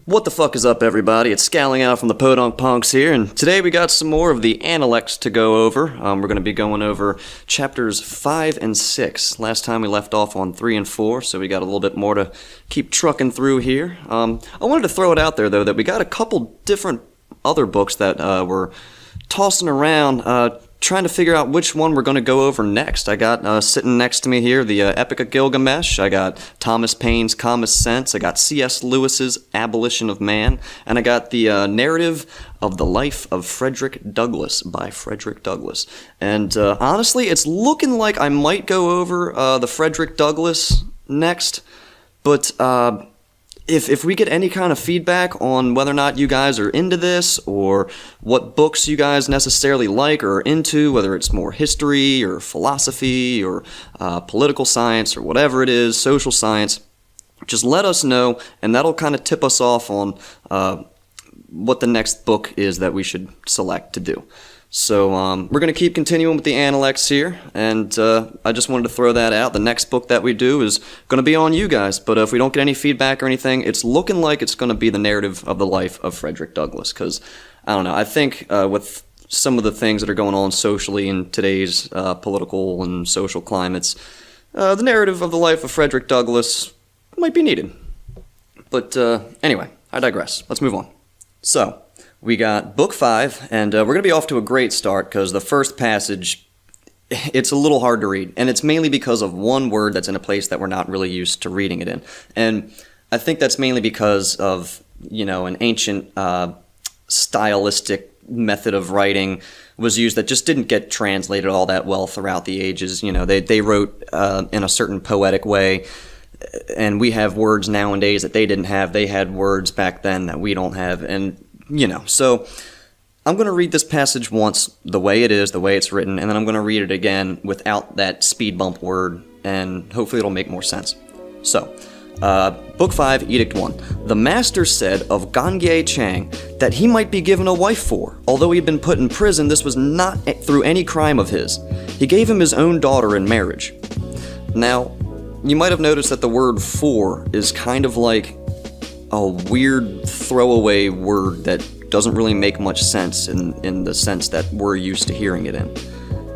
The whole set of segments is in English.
What the fuck is up, everybody? It's ScowlingAl from the Podunk Punks here, and today we got some more of the Analects to go over. We're going to be going over chapters 5 and 6. Last time we left off on 3 and 4, so we got a little bit more to keep trucking through here. I wanted to throw it out there, though, that we got a couple different other books that were tossing around, trying to figure out which one we're going to go over next. I got sitting next to me here the Epic of Gilgamesh. I got Thomas Paine's Common Sense. I got C.S. Lewis's Abolition of Man. And I got the narrative of the Life of Frederick Douglass by Frederick Douglass. And honestly, it's looking like I might go over the Frederick Douglass next. But if we get any kind of feedback on whether or not you guys are into this, or what books you guys necessarily like or are into, whether it's more history or philosophy or political science or whatever it is, social science, just let us know, and that'll kind of tip us off on what the next book is that we should select to do. So we're going to keep continuing with the Analects here, and I just wanted to throw that out. The next book that we do is going to be on you guys, but if we don't get any feedback or anything, it's looking like it's going to be the narrative of the life of Frederick Douglass, because, I don't know, I think with some of the things that are going on socially in today's political and social climates, the narrative of the life of Frederick Douglass might be needed. But anyway, I digress. Let's move on. So we got Book 5, and we're going to be off to a great start because the first passage, it's a little hard to read, and it's mainly because of one word that's in a place that we're not really used to reading it in. And I think that's mainly because of, an ancient stylistic method of writing was used that just didn't get translated all that well throughout the ages. They wrote in a certain poetic way, and we have words nowadays that they didn't have. They had words back then that we don't have, and so I'm going to read this passage once the way it is, the way it's written, and then I'm going to read it again without that speed bump word, and hopefully it'll make more sense. So, Book 5, Edict 1. The master said of Ganye Chang that he might be given a wife for. Although he had been put in prison, this was not through any crime of his. He gave him his own daughter in marriage. Now, you might have noticed that the word for is kind of like a weird throwaway word that doesn't really make much sense in the sense that we're used to hearing it in,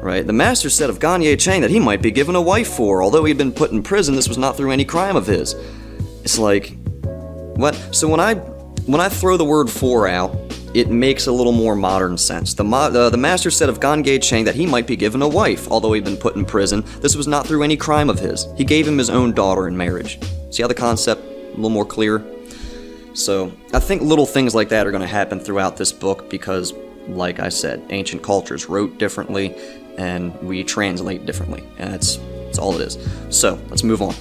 right? The master said of Ganye Chang that he might be given a wife for. Although he had been put in prison, this was not through any crime of his. It's like, what? So when I throw the word for out, it makes a little more modern sense. The master said of Ganye Chang that he might be given a wife. Although he'd been put in prison, this was not through any crime of his. He gave him his own daughter in marriage. See how the concept a little more clear? So I think little things like that are going to happen throughout this book because, like I said, ancient cultures wrote differently and we translate differently, and that's all it is. So let's move on.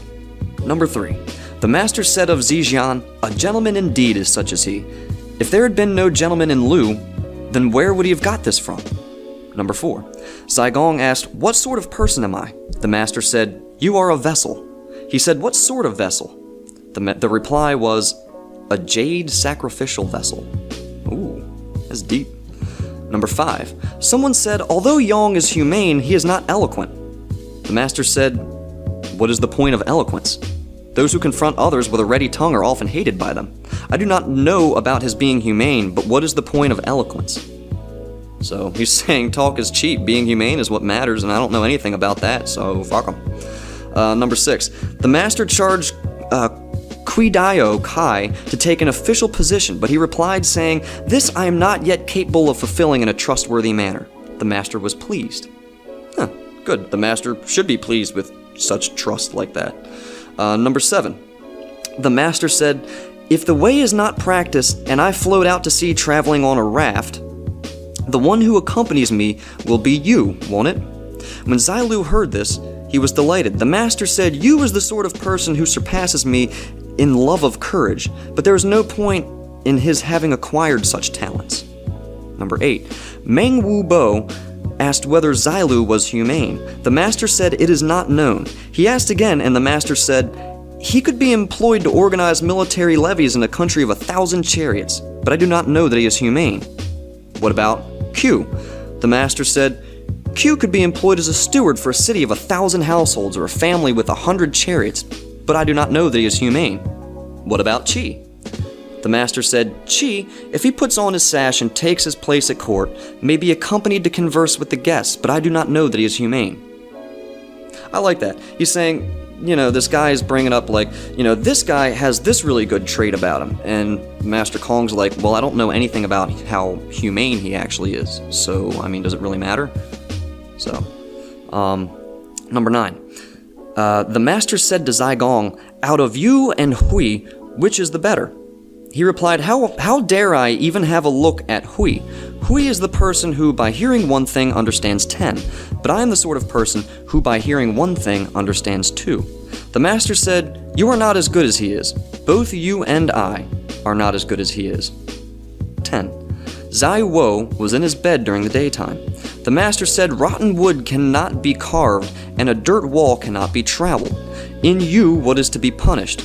Number 3. The master said of Zhejian, a gentleman indeed is such as he. If there had been no gentleman in Lu, then where would he have got this from? Number 4. Zigong asked, what sort of person am I? The master said, you are a vessel. He said, what sort of vessel? The reply was, a jade sacrificial vessel. Ooh, that's deep. Number 5. Someone said, although Yong is humane, he is not eloquent. The master said, what is the point of eloquence? Those who confront others with a ready tongue are often hated by them. I do not know about his being humane, but what is the point of eloquence? So he's saying talk is cheap, being humane is what matters, and I don't know anything about that, so fuck him. Number 6. The master charged Quidayo Kai to take an official position, but he replied saying, this I am not yet capable of fulfilling in a trustworthy manner. The master was pleased. Good. The master should be pleased with such trust like that. Number 7. The master said, if the way is not practiced and I float out to sea traveling on a raft, the one who accompanies me will be you, won't it? When Zailu heard this, he was delighted. The master said, you is the sort of person who surpasses me in love of courage, but there is no point in his having acquired such talents. Number 8. Meng Wu Bo asked whether Zailu was humane. The master said it is not known. He asked again, and the master said, he could be employed to organize military levies in a country of 1,000 chariots, but I do not know that he is humane. What about Q? The master said, Q could be employed as a steward for a city of 1,000 households or a family with 100 chariots, but I do not know that he is humane. What about Chi? The master said, Chi, if he puts on his sash and takes his place at court, may be accompanied to converse with the guests, but I do not know that he is humane. I like that. He's saying, this guy is bringing up, this guy has this really good trait about him. And Master Kong's like, well, I don't know anything about how humane he actually is. So, does it really matter? So, number 9. The master said to Zai Gong, out of you and Hui, which is the better? He replied, how dare I even have a look at Hui? Hui is the person who by hearing one thing understands 10, but I am the sort of person who by hearing one thing understands 2. The master said, you are not as good as he is. Both you and I are not as good as he is. 10. Zai Wo was in his bed during the daytime. The master said, rotten wood cannot be carved, and a dirt wall cannot be traveled. In you, what is to be punished?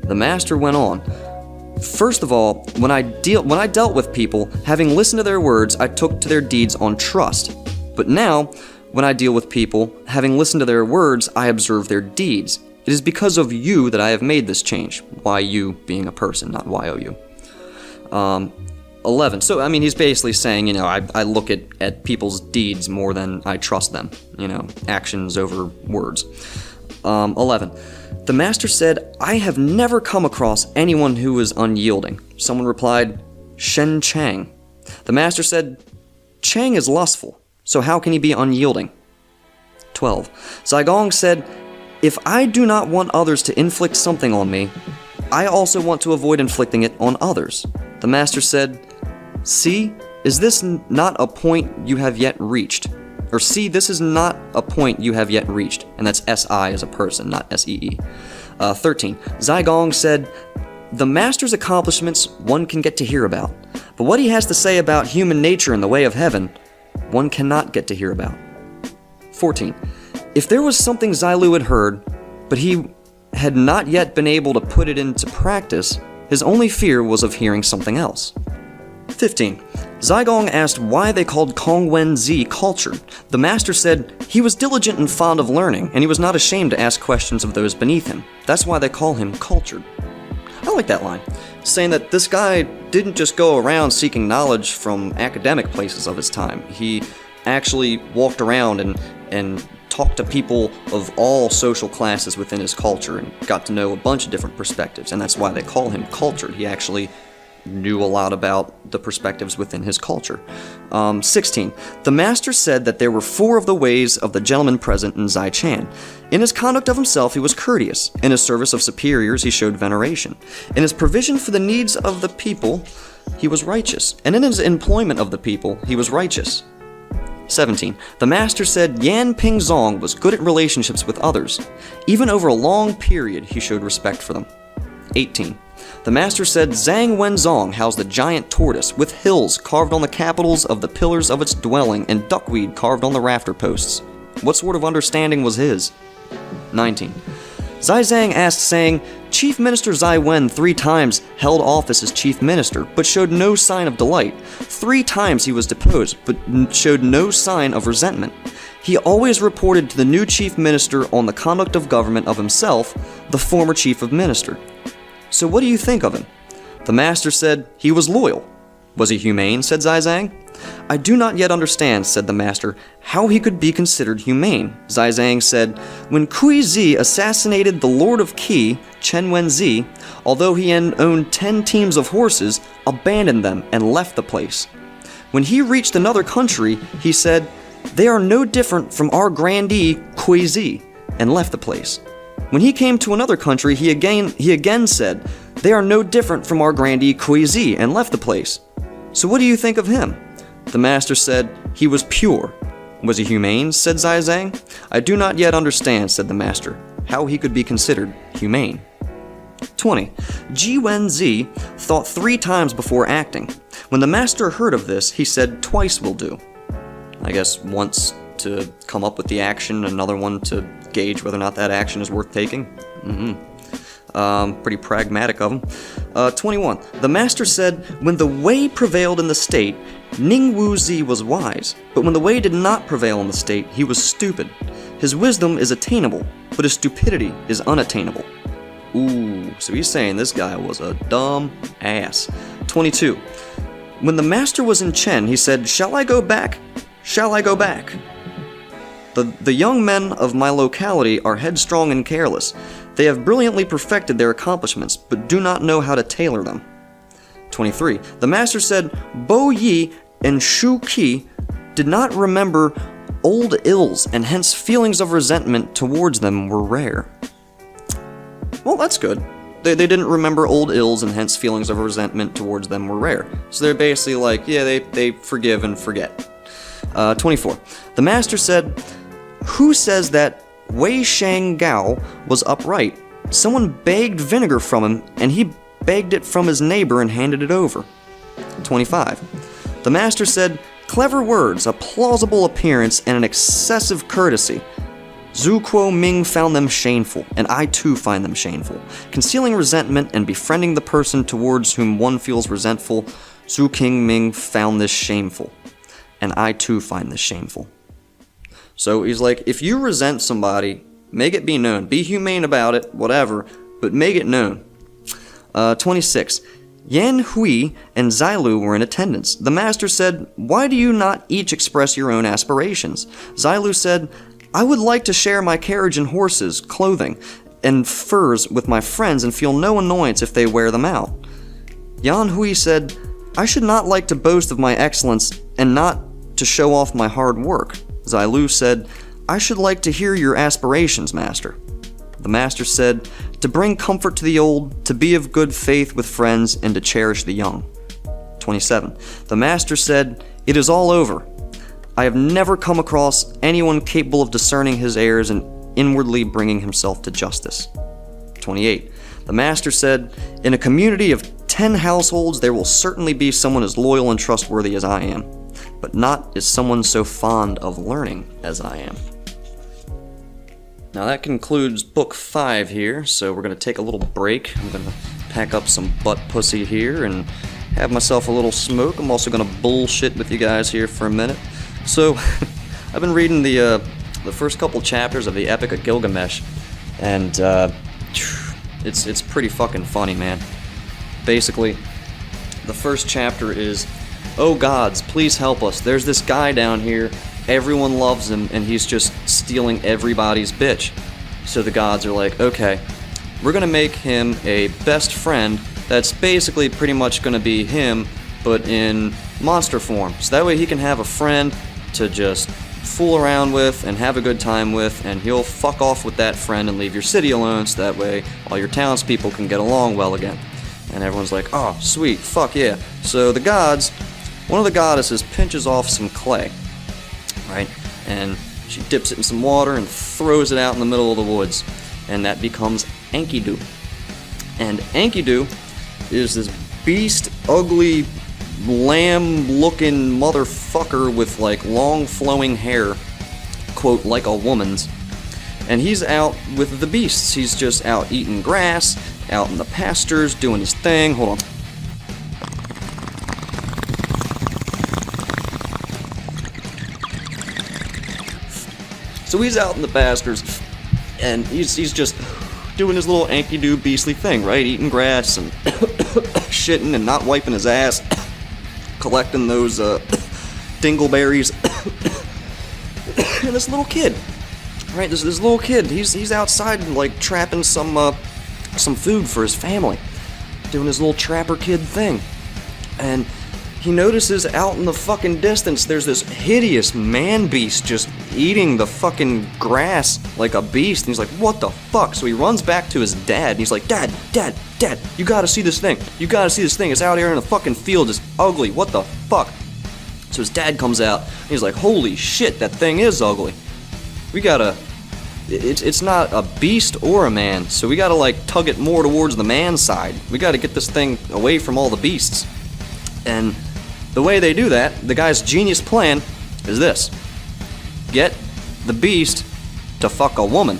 The master went on, first of all, when I dealt with people, having listened to their words, I took to their deeds on trust. But now, when I deal with people, having listened to their words, I observe their deeds. It is because of you that I have made this change. Y-U being a person, not Y-O-U. 11. So, he's basically saying, I look at people's deeds more than I trust them. Actions over words. 11. The master said, I have never come across anyone who is unyielding. Someone replied, Shen Chang. The master said, Chang is lustful, so how can he be unyielding? 12. Zai Gong said, if I do not want others to inflict something on me, I also want to avoid inflicting it on others. The master said, see, is this not a point you have yet reached? Or see, this is not a point you have yet reached. And that's S-I as a person, not S-E-E. 13. Zai Gong said, the master's accomplishments one can get to hear about. But what he has to say about human nature in the way of heaven, one cannot get to hear about. 14. If there was something Zai Lu had heard, but he had not yet been able to put it into practice, his only fear was of hearing something else. 15. Zai Gong asked why they called Kong Wen Zi cultured. The master said he was diligent and fond of learning, and he was not ashamed to ask questions of those beneath him. That's why they call him cultured. I like that line, saying that this guy didn't just go around seeking knowledge from academic places of his time. He actually walked around and talked to people of all social classes within his culture and got to know a bunch of different perspectives, and that's why they call him cultured. He actually knew a lot about the perspectives within his culture. 16. The master said that there were 4 of the ways of the gentleman present in Zai Chan. In his conduct of himself, he was courteous. In his service of superiors, he showed veneration. In his provision for the needs of the people, he was righteous. And in his employment of the people, he was righteous. 17. The master said Yan Ping Zong was good at relationships with others. Even over a long period, he showed respect for them. 18. The master said Zhang Wenzong housed a giant tortoise with hills carved on the capitals of the pillars of its dwelling and duckweed carved on the rafter posts. What sort of understanding was his? 19. Zai Zhang asked, saying, Chief Minister Zai Wen 3 times held office as chief minister, but showed no sign of delight. 3 times he was deposed, but showed no sign of resentment. He always reported to the new chief minister on the conduct of government of himself, the former chief of minister. So what do you think of him? The master said he was loyal. Was he humane? Said Zai Zhang. I do not yet understand, said the master, how he could be considered humane. Zai Zhang said, when Kui Zi assassinated the Lord of Qi, Chen Wenzi, although he owned 10 teams of horses, abandoned them and left the place. When he reached another country, he said, they are no different from our grandee Kui Zi, and left the place. When he came to another country, he again said, they are no different from our grandee Kui Zi, and left the place. So what do you think of him? The master said, he was pure. Was he humane? Said Zai Zhang. I do not yet understand, said the master, how he could be considered humane. 20. Ji Wen Zi thought 3 times before acting. When the master heard of this, he said twice will do. I guess once to come up with the action, another one to gauge whether or not that action is worth taking. Pretty pragmatic of him. 21. The master said, when the way prevailed in the state, Ning Wu Zi was wise, but when the way did not prevail in the state, he was stupid. His wisdom is attainable, but his stupidity is unattainable. Ooh, so he's saying this guy was a dumb ass. 22. When the master was in Chen, he said, "Shall I go back? Shall I go back?" The young men of my locality are headstrong and careless. They have brilliantly perfected their accomplishments, but do not know how to tailor them. 23. The master said, "Bo Yi and Shu Qi did not remember old ills, and hence feelings of resentment towards them were rare." Well, that's good. They didn't remember old ills, and hence feelings of resentment towards them were rare. So they're basically like, yeah, they forgive and forget. 24. The master said, "Who says that Wei Shang Gao was upright? Someone begged vinegar from him, and he begged it from his neighbor and handed it over." 25. The master said, "Clever words, a plausible appearance, and an excessive courtesy. Zhu Kuo Ming found them shameful, and I too find them shameful. Concealing resentment and befriending the person towards whom one feels resentful, Zhu King Ming found this shameful, and I too find this shameful." So he's like, if you resent somebody, make it be known. Be humane about it, whatever, but make it known. 26. Yan Hui and Zailu were in attendance. The master said, "Why do you not each express your own aspirations?" Zailu said, "I would like to share my carriage and horses, clothing, and furs with my friends and feel no annoyance if they wear them out." Yan Hui said, "I should not like to boast of my excellence and not to show off my hard work." Zailu said, "I should like to hear your aspirations, master." The master said, "To bring comfort to the old, to be of good faith with friends, and to cherish the young." 27. The master said, "It is all over. I have never come across anyone capable of discerning his errors and inwardly bringing himself to justice." 28. The master said, "In a community of 10 households, there will certainly be someone as loyal and trustworthy as I am, but not as someone so fond of learning as I am." Now that concludes book 5 here, so we're going to take a little break. I'm going to pack up some butt pussy here and have myself a little smoke. I'm also going to bullshit with you guys here for a minute. So, I've been reading the first couple chapters of the Epic of Gilgamesh, and it's pretty fucking funny, man. Basically, the first chapter is, "Oh gods, please help us. There's this guy down here. Everyone loves him, and he's just stealing everybody's bitch." So the gods are like, "Okay, we're gonna make him a best friend that's basically pretty much gonna be him, but in monster form. So that way he can have a friend to just fool around with and have a good time with, and he'll fuck off with that friend and leave your city alone, so that way all your townspeople can get along well again." And everyone's like, "Oh, sweet, fuck yeah." So the gods, one of the goddesses pinches off some clay, right? And she dips it in some water and throws it out in the middle of the woods. And that becomes Enkidu. And Enkidu is this beast, ugly, lamb-looking motherfucker with like long flowing hair, quote, like a woman's. And he's out with the beasts. He's just out eating grass, out in the pastures, doing his thing. Hold on. So he's out in the pastures, and he's just doing his little Enkidu beastly thing, right? Eating grass and shitting and not wiping his ass, collecting those dingleberries. And this little kid, right? This little kid, he's outside like trapping some food for his family, doing his little trapper kid thing, and he notices out in the fucking distance there's this hideous man beast just eating the fucking grass like a beast, and he's like, "What the fuck?" So he runs back to his dad, and he's like, Dad, you gotta see this thing. You gotta see this thing. It's out here in the fucking field. It's ugly. What the fuck?" So his dad comes out, and he's like, "Holy shit, that thing is ugly. We gotta... It's not a beast or a man, so we gotta like tug it more towards the man side. We gotta get this thing away from all the beasts." And the way they do that, the guy's genius plan is this: get the beast to fuck a woman,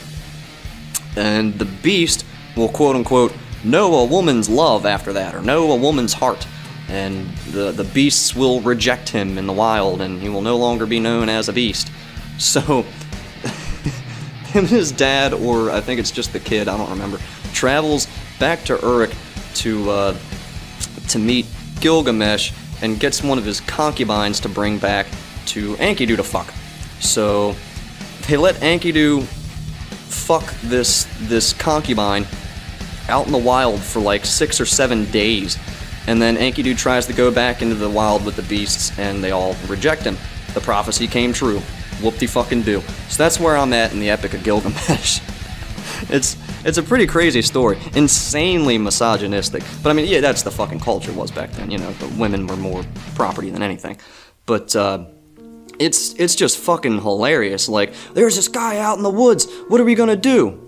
and the beast will quote-unquote know a woman's love after that, or know a woman's heart, and the beasts will reject him in the wild, and he will no longer be known as a beast. So him and his dad, or I think it's just the kid, I don't remember, travels back to Uruk to meet Gilgamesh and gets one of his concubines to bring back to Enkidu to fuck. So they let Enkidu fuck this concubine out in the wild for like 6 or 7 days, and then Enkidu tries to go back into the wild with the beasts, and they all reject him. The prophecy came true. Whoop-de-fucking-do. So that's where I'm at in the Epic of Gilgamesh. It's a pretty crazy story. Insanely misogynistic. But I mean, yeah, that's the fucking culture was back then, you know, the women were more property than anything. But, it's just fucking hilarious. Like, there's this guy out in the woods, what are we gonna do?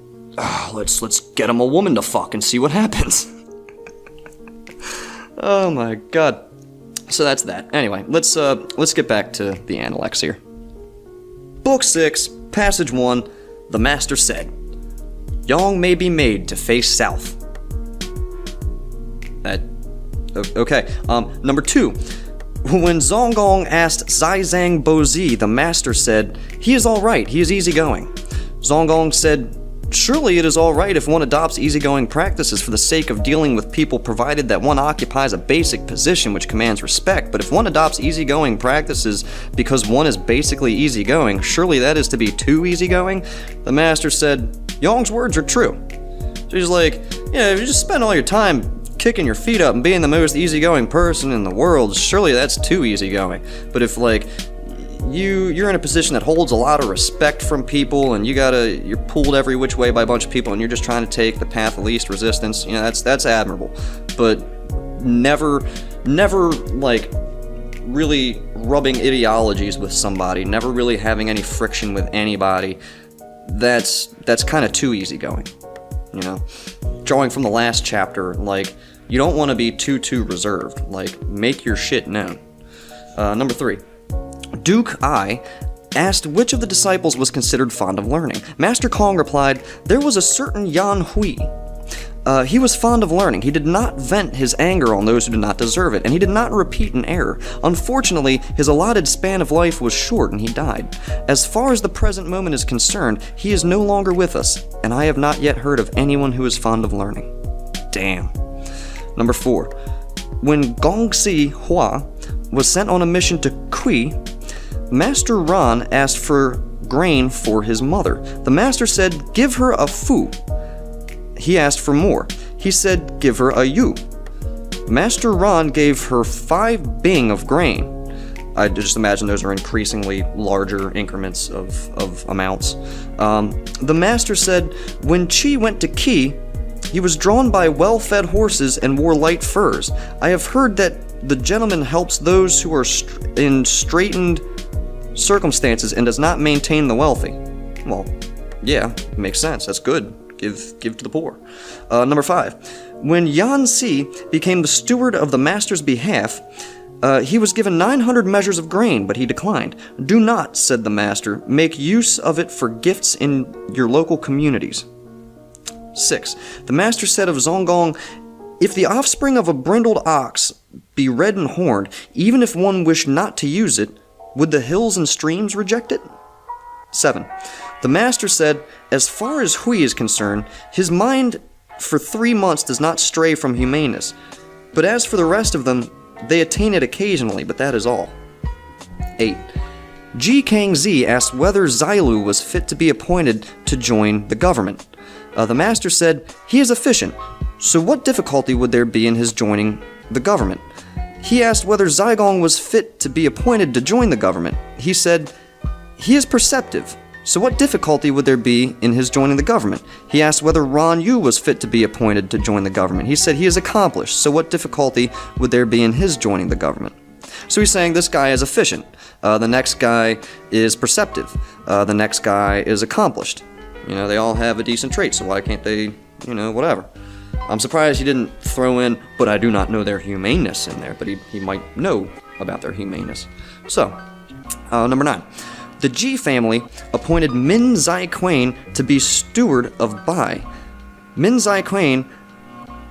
Let's get him a woman to fuck and see what happens. Oh my god. So that's that. Anyway, let's get back to the Analects here. Book 6, Passage 1, the Master said, Yong may be made to face south. Okay. Number 2. When Zongong asked Zizang Bozi, the Master said, he is alright, he is easygoing. Zongong said, surely it is alright if one adopts easygoing practices for the sake of dealing with people, provided that one occupies a basic position which commands respect. But if one adopts easygoing practices because one is basically easygoing, surely that is to be too easygoing? The Master said, Yong's words are true. So he's like, yeah, if you just spend all your time kicking your feet up and being the most easygoing person in the world, surely that's too easygoing. But if, like, you're in a position that holds a lot of respect from people, and you're pulled every which way by a bunch of people, and you're just trying to take the path of least resistance, you know, that's admirable. But never like really rubbing ideologies with somebody, never really having any friction with anybody, that's kind of too easygoing, you know. Drawing from the last chapter, like, you don't want to be too reserved. Like, make your shit known. Number 3. Duke I asked which of the disciples was considered fond of learning. Master Kong replied, there was a certain Yan Hui. He was fond of learning. He did not vent his anger on those who did not deserve it, and he did not repeat an error. Unfortunately, his allotted span of life was short, and he died. As far as the present moment is concerned, he is no longer with us, and I have not yet heard of anyone who is fond of learning. Damn. Number 4. When Gongxi Hua was sent on a mission to Kui, Master Ran asked for grain for his mother. The Master said, give her a fu. He asked for more. He said, give her a yu. Master Ran gave her 5 bing of grain. I just imagine those are increasingly larger increments of amounts. The Master said, when Qi went to Qi, he was drawn by well-fed horses and wore light furs. I have heard that the gentleman helps those who are in straitened circumstances and does not maintain the wealthy. Well, yeah, makes sense. That's good. Give to the poor. Number 5. When Yan Si became the steward of the Master's behalf, he was given 900 measures of grain, but he declined. Do not, said the Master, make use of it for gifts in your local communities. 6. The Master said of Zongong, if the offspring of a brindled ox be red and horned, even if one wished not to use it, would the hills and streams reject it? 7. The Master said, as far as Hui is concerned, his mind for 3 months does not stray from humaneness. But as for the rest of them, they attain it occasionally, but that is all. 8. Ji Kangzi asked whether Xilu was fit to be appointed to join the government. The Master said, he is efficient, so what difficulty would there be in his joining the government? He asked whether Zygong was fit to be appointed to join the government. He said, he is perceptive, so what difficulty would there be in his joining the government? He asked whether Ran Yu was fit to be appointed to join the government. He said he is accomplished, so what difficulty would there be in his joining the government? So he's saying this guy is efficient, the next guy is perceptive, the next guy is accomplished. You know, they all have a decent trait, so why can't they, you know, whatever. I'm surprised he didn't throw in, but I do not know their humaneness in there, but he might know about their humaneness. So, number 9. The Ji family appointed Min Zai Quain to be steward of Bai. Min Zai Quain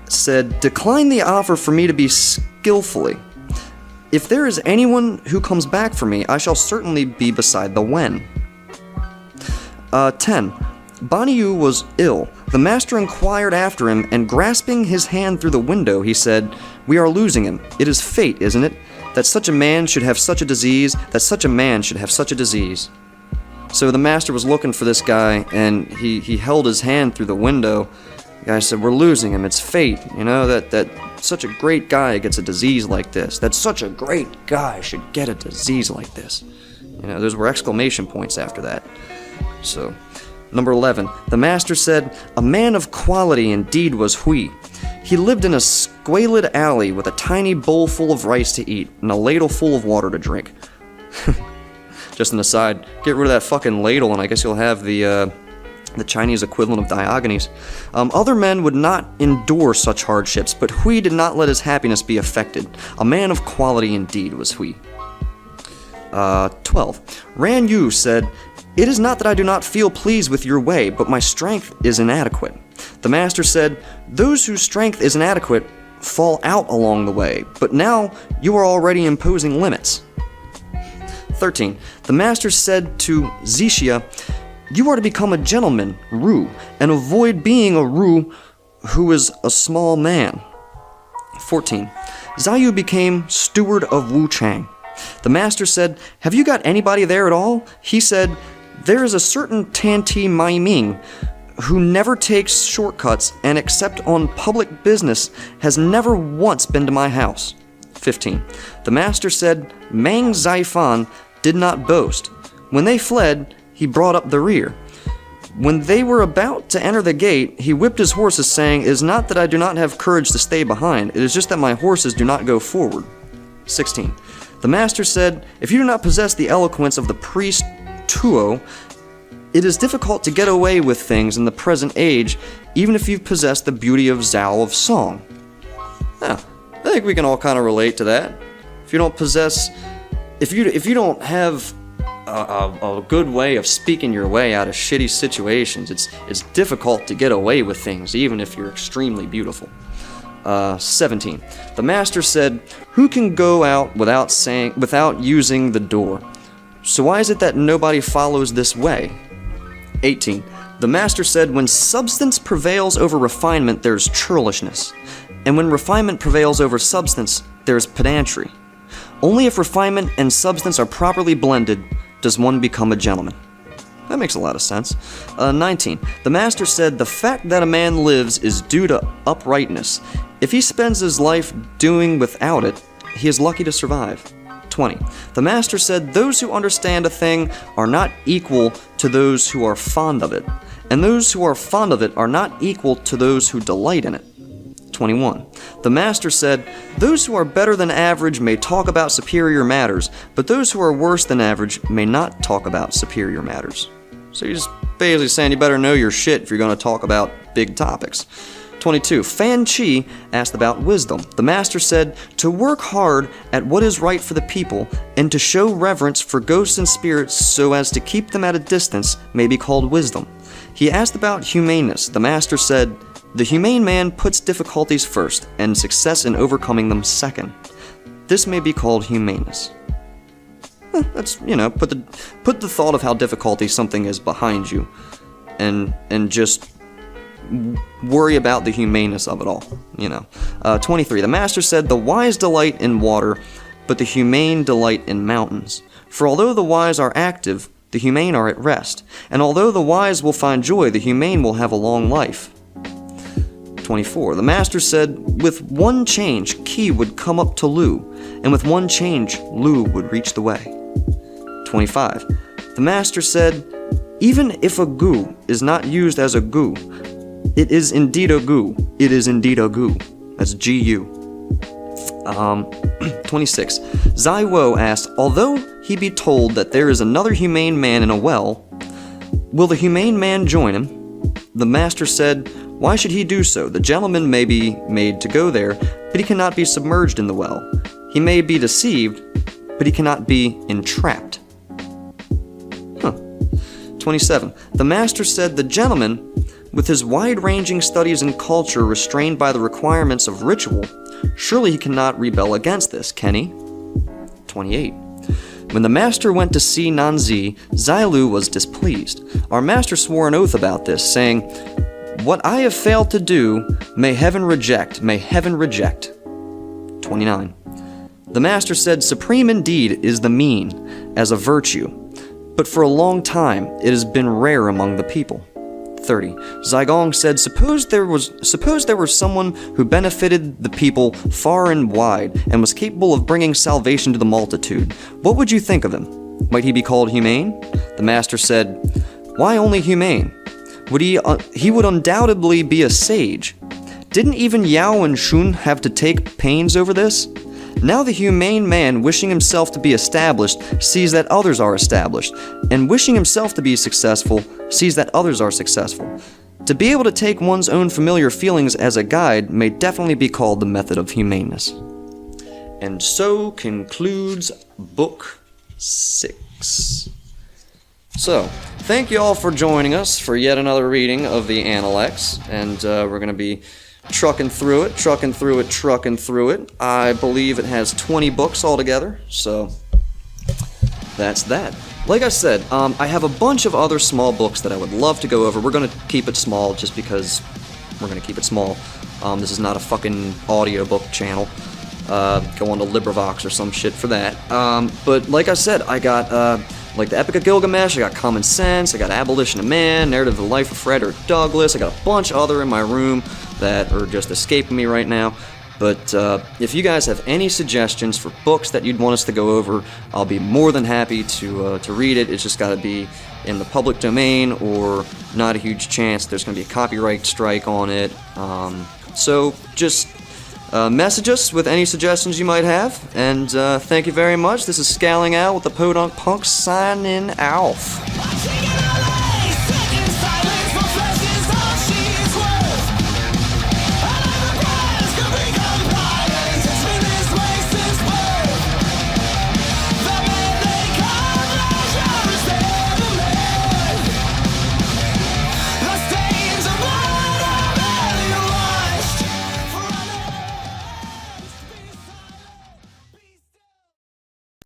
said, decline the offer for me to be skillfully. If there is anyone who comes back for me, I shall certainly be beside the Wen. 10. Baniyu was ill. The master inquired after him, and grasping his hand through the window, he said, "We are losing him. It is fate, isn't it? That such a man should have such a disease, that such a man should have such a disease." So the master was looking for this guy, and he held his hand through the window. The guy said, "We're losing him. It's fate. You know, that such a great guy gets a disease like this. That such a great guy should get a disease like this." You know, those were exclamation points after that. So, number 11. The master said, "A man of quality indeed was Hui. He lived in a squalid alley with a tiny bowl full of rice to eat and a ladle full of water to drink." Just an aside, get rid of that fucking ladle and I guess you'll have the Chinese equivalent of Diogenes. Other men would not endure such hardships, but Hui did not let his happiness be affected. A man of quality indeed was Hui. 12. Ran Yu said, "It is not that I do not feel pleased with your way, but my strength is inadequate." The master said, "Those whose strength is inadequate fall out along the way, but now you are already imposing limits." 13. The master said to Zixia, "You are to become a gentleman, Ru, and avoid being a Ru who is a small man." 14. Zaiyu became steward of Wuchang. The master said, "Have you got anybody there at all?" He said, "There is a certain Tanti Maiming who never takes shortcuts and except on public business has never once been to my house." 15. The master said, "Mang Zaifan did not boast. When they fled, he brought up the rear. When they were about to enter the gate, he whipped his horses, saying, 'It is not that I do not have courage to stay behind, it is just that my horses do not go forward.'" 16. The master said, "If you do not possess the eloquence of the priest Tuo, it is difficult to get away with things in the present age, even if you possess the beauty of Zhao of song." Yeah, I think we can all kind of relate to that. If you don't possess, if you don't have a good way of speaking your way out of shitty situations, it's difficult to get away with things, even if you're extremely beautiful. 17. The master said, "Who can go out without using the door? So why is it that nobody follows this way?" 18. The master said, "When substance prevails over refinement, there's churlishness. And when refinement prevails over substance, there's pedantry. Only if refinement and substance are properly blended does one become a gentleman." That makes a lot of sense. 19. The master said, "The fact that a man lives is due to uprightness. If he spends his life doing without it, he is lucky to survive." 20. The master said, "Those who understand a thing are not equal to those who are fond of it, and those who are fond of it are not equal to those who delight in it." 21. The master said, "Those who are better than average may talk about superior matters, but those who are worse than average may not talk about superior matters." So you're just basically saying you better know your shit if you're going to talk about big topics. 22. Fan Chi asked about wisdom. The master said, "To work hard at what is right for the people, and to show reverence for ghosts and spirits so as to keep them at a distance may be called wisdom." He asked about humaneness. The master said, "The humane man puts difficulties first, and success in overcoming them second. This may be called humaneness." That's, put the thought of how difficulty something is behind you, and just worry about the humaneness of it all, 23. The master said, "The wise delight in water, but the humane delight in mountains. For although the wise are active, the humane are at rest. And although the wise will find joy, the humane will have a long life." 24. The master said, "With one change, Qi would come up to Lu, and with one change, Lu would reach the way." 25. The master said, "Even if a gu is not used as a gu, it is indeed a gu. It is indeed a gu." That's G-U. 26. Zai Wo asked, "Although he be told that there is another humane man in a well, will the humane man join him?" The master said, "Why should he do so? The gentleman may be made to go there, but he cannot be submerged in the well. He may be deceived, but he cannot be entrapped." 27. The master said, "The gentleman, with his wide-ranging studies and culture restrained by the requirements of ritual, surely he cannot rebel against this, can he?" 28. When the master went to see Nanzi, Zailu was displeased. Our master swore an oath about this, saying, What I have failed to do, may heaven reject, may heaven reject. 29. The master said, supreme indeed is the mean, as a virtue, but for a long time it has been rare among the people. 30. Zigong said, suppose there were someone who benefited the people far and wide, and was capable of bringing salvation to the multitude. What would you think of him? Might he be called humane? The master said, why only humane? He would undoubtedly be a sage. Didn't even Yao and Shun have to take pains over this? Now the humane man, wishing himself to be established, sees that others are established, and wishing himself to be successful, sees that others are successful. To be able to take one's own familiar feelings as a guide may definitely be called the method of humaneness. And so concludes Book 6. So, thank you all for joining us for yet another reading of the Analects, and we're going to be trucking through it. I believe it has 20 books altogether, so that's that. Like I said, I have a bunch of other small books that I would love to go over. We're going to keep it small just because we're going to keep it small. This is not a fucking audiobook channel. Go on to LibriVox or some shit for that. But like I said, I got like the Epic of Gilgamesh, I got Common Sense, I got Abolition of Man, Narrative of the Life of Frederick Douglass, I got a bunch other in my room that are just escaping me right now. But if you guys have any suggestions for books that you'd want us to go over, I'll be more than happy to read it. It's just got to be in the public domain, or not a huge chance there's going to be a copyright strike on it. So just message us with any suggestions you might have, and thank you very much. This is ScowlingAl with the Podunk Punks signing off.